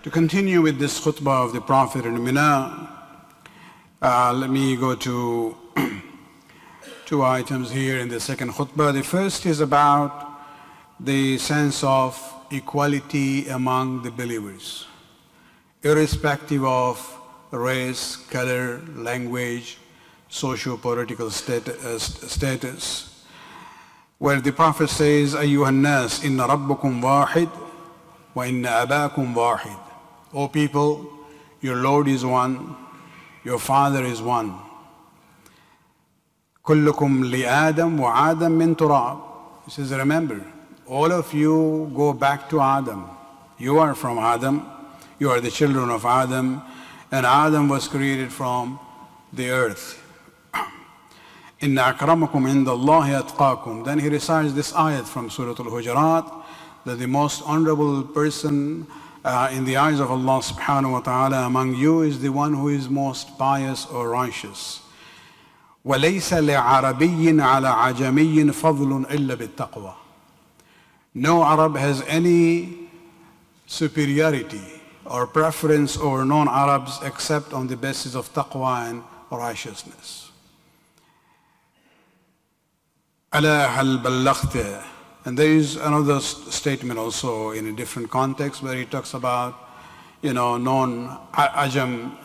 To continue with this khutbah of the Prophet in Mina, let me go to two items here in the second khutbah. The first is about the sense of equality among the believers, irrespective of race, color, language, socio-political status, where the Prophet says, أَيُّهَا النَّاسِ إِنَّ رَبَّكُمْ وَاحِدٌ وَإِنَّ أَبَاكُمْ وَاحِدٌ. O people, your Lord is one, your Father is one. كُلُّكُمْ لِآدَمْ وَآدَمْ مِنْ تُرَابٍ. He says, remember, all of you go back to Adam. You are from Adam, you are the children of Adam, and Adam was created from the earth. إِنَّ أَكْرَمَكُمْ عِنْدَ اللَّهِ أَتْقَاكُمْ. Then he recites this ayat from Surah Al-Hujurat, that the most honorable person in the eyes of Allah subhanahu wa ta'ala among you is the one who is most pious or righteous. وَلَيْسَ لِعَرَبِيٍّ عَلَى عَجَمِيٍّ فَضْلٌ إِلَّا بِالتَّقْوَى. No Arab has any superiority or preference over non-Arabs except on the basis of taqwa and righteousness. أَلَا هَلْ بَلَّغْتَ. And there is another statement also in a different context where he talks about, non-Ajam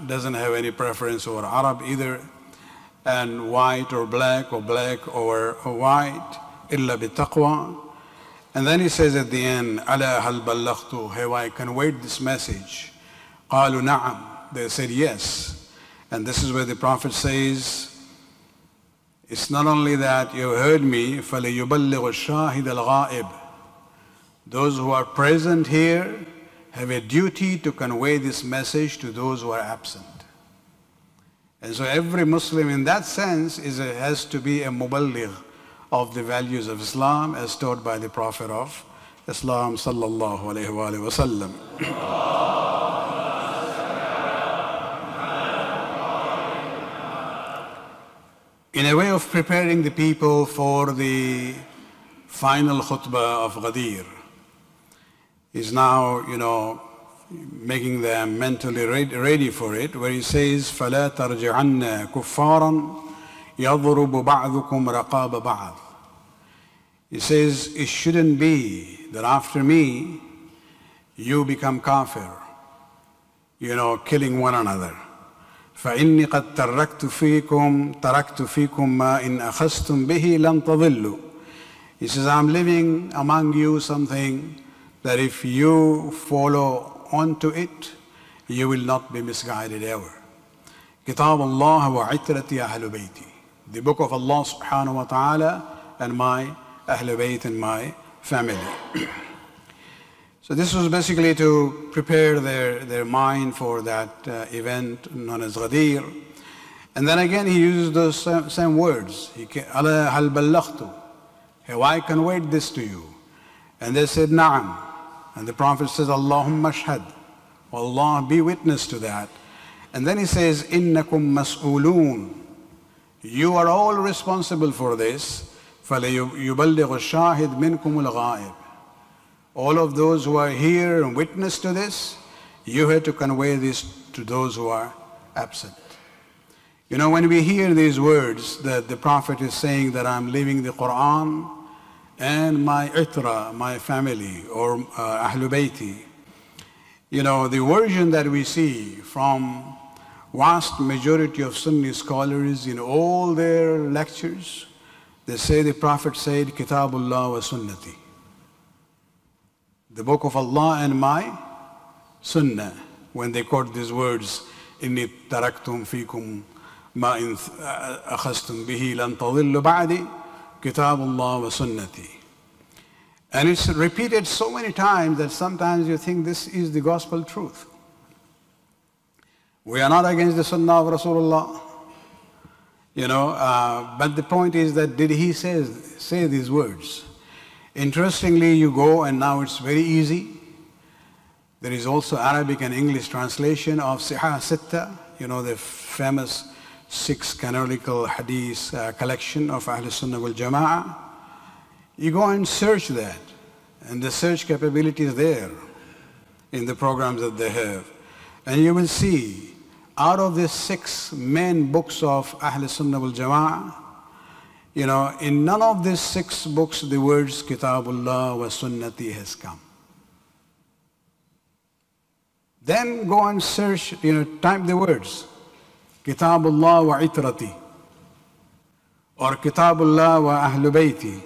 doesn't have any preference over Arab either, and white or black over white, illa bitaqwa. And then he says at the end, أَلَا هَلْ بَلَّغْتُ. Have I conveyed this message? قَالُوا نَعَمْ. They said yes. And this is where the Prophet says, it's not only that you heard me, فَلَيُبَلِّغُ الشَّاهِدَ الْغَائِبِ. Those who are present here have a duty to convey this message to those who are absent. And so every Muslim in that sense has to be a muballigh of the values of Islam as taught by the Prophet of Islam sallallahu alayhi wa sallam. In a way of preparing the people for the final khutbah of Ghadir, he's now, making them mentally ready for it, where he says, فَلَا تَرْجِعَنَّ كُفَّارًا يَضْرُبُ بَعْضُكُمْ رَقَابَ بَعْضٍ. He says, it shouldn't be that after me, you become kafir, killing one another. فإني قد تركت فيكم ما إن أخذتم به لن تضلوا. He says, I'm leaving among you something that if you follow onto it, you will not be misguided ever. كتاب الله وعترتي أهل بيتي. The book of Allah subhanahu wa ta'ala and my Ahl Bayt and my family. So this was basically to prepare their mind for that event known as Ghadir. And then again he uses those same words. أَلَا هَلْ بَلَّغْتُ. Have I conveyed this to you? And they said, Na'am. And the Prophet says, Allahumma ashhad. Allah, be witness to that. And then he says, إِنَّكُمْ مَسْئُولُونَ. You are all responsible for this. فَلَيُبَلِّغُ الشَّاهِدْ مِنْكُمُ الْغَائِبِ. All of those who are here and witness to this, you have to convey this to those who are absent. When we hear these words that the Prophet is saying that I'm leaving the Qur'an and my itra, my family, or Ahlul Bayti, the version that we see from vast majority of Sunni scholars in all their lectures, they say the Prophet said, Kitabullah wa sunnati. The book of Allah and my sunnah. When they quote these words, إِنِّي تَرَكْتُمْ فِيكُمْ مَا إِنْ أَخَذْتُمْ بِهِ لَنْ تَضِلُّ بَعْدِي كِتَابُ اللَّهِ وَسُنَّتِي. And it's repeated so many times that sometimes you think this is the gospel truth. We are not against the sunnah of Rasulullah. But the point is that did he say these words? Interestingly, you go and now it's very easy. There is also Arabic and English translation of Sihah Sitta, the famous 6 canonical hadith collection of Ahl Sunnah wal Jama'ah. You go and search that, and the search capability is there. in the programs that they have. And you will see, out of the 6 main books of Ahli Sunnah wal Jama'ah, in none of these 6 books the words Kitabullah wa Sunnati has come. Then go and search, type the words Kitabullah wa Itrati or Kitabullah wa Ahlu Bayti,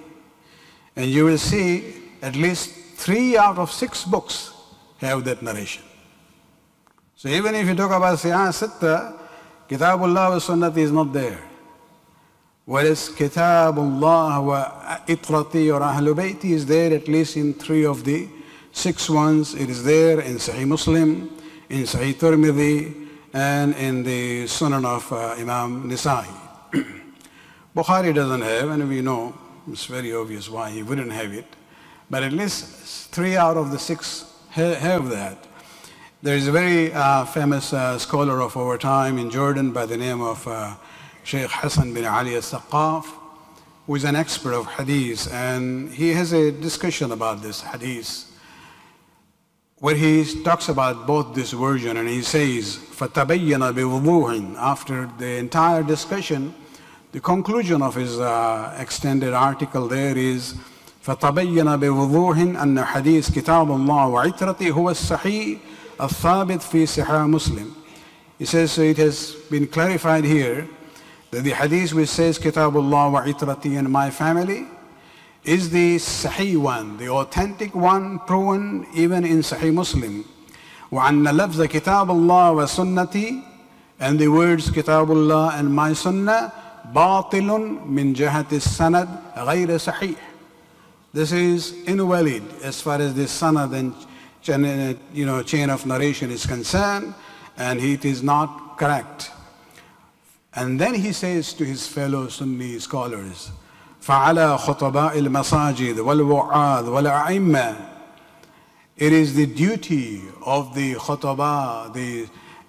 and you will see at least 3 out of 6 books have that narration. So even if you talk about Siyah Sitta, Kitabullah wa Sunnati is not there. Whereas Kitabullah wa Itrati or Ahlu Bayti is there at least in 3 of the 6 ones. It is there in Sahih Muslim, in Sahih Tirmidhi, and in the Sunan of Imam Nisa'i. Bukhari doesn't have, and we know it's very obvious why he wouldn't have it. But at least 3 out of the 6 have that. There is a very famous scholar of our time in Jordan by the name of Sheikh Hassan bin Ali al-Saqaf, who is an expert of hadith, and he has a discussion about this hadith where he talks about both this version, and he says, فَتَبَيَّنَ بِوُضُوحٍ. After the entire discussion, the conclusion of his extended article there is فَتَبَيَّنَ بِوُضُوحٍ أَنَّ حَدِيث كِتَابُ اللَّهِ وَعِتْرَتِهِ هُوَ الصَّحِيحُ الثَّابِتُ فِي صِحَاحِ Muslim. He says, so it has been clarified here that the hadith which says Kitabullah wa Itrati and my family is the Sahih one, the authentic one, proven even in Sahih Muslim. وَأَنَّ لَفْظَ Kitabullah wa Sunnati, and the words Kitabullah and my Sunnah, باطل من جهة السند غير صحيح. This is invalid as far as the sanad and chain of narration is concerned, and it is not correct. And then he says to his fellow Sunni scholars, فَعَلَى خُطَبَاءِ الْمَسَاجِدِ وَالْوُعَاذِ وَالْأَئِمَّةِ. It is the duty of the khutbah,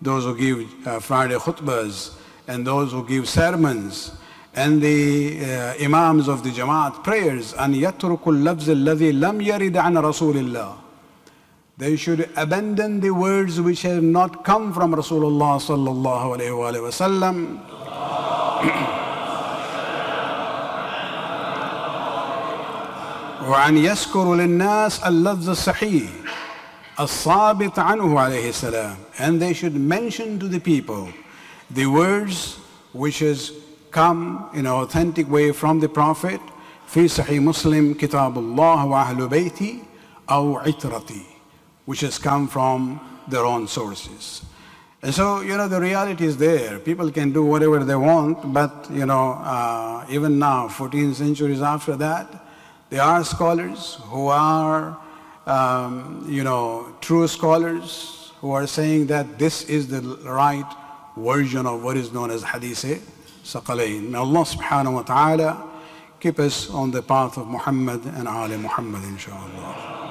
those who give Friday khutbahs, and those who give sermons, and the imams of the Jamaat prayers, أَنْ يَتْرُكُ اللَّفْزَ الَّذِي لَمْ يَرِدْ عَنْ رَسُولِ اللَّهِ. They should abandon the words which have not come from Rasulullah sallallahu alayhi wa sallam. وأن يذكروا للناس اللفظ الصحيح الثابت عنه عليه السلام. And they should mention to the people the words which has come in an authentic way from the Prophet, في صحيح مسلم كتاب الله وأهل بيتي أو عترتي, which has come from their own sources. And so, the reality is there. People can do whatever they want, but, even now, 14 centuries after that, there are scholars who are, true scholars who are saying that this is the right version of what is known as hadis sakalejn. May Allah subhanahu wa ta'ala keep us on the path of Muhammad and Ali Muhammad, inshallah.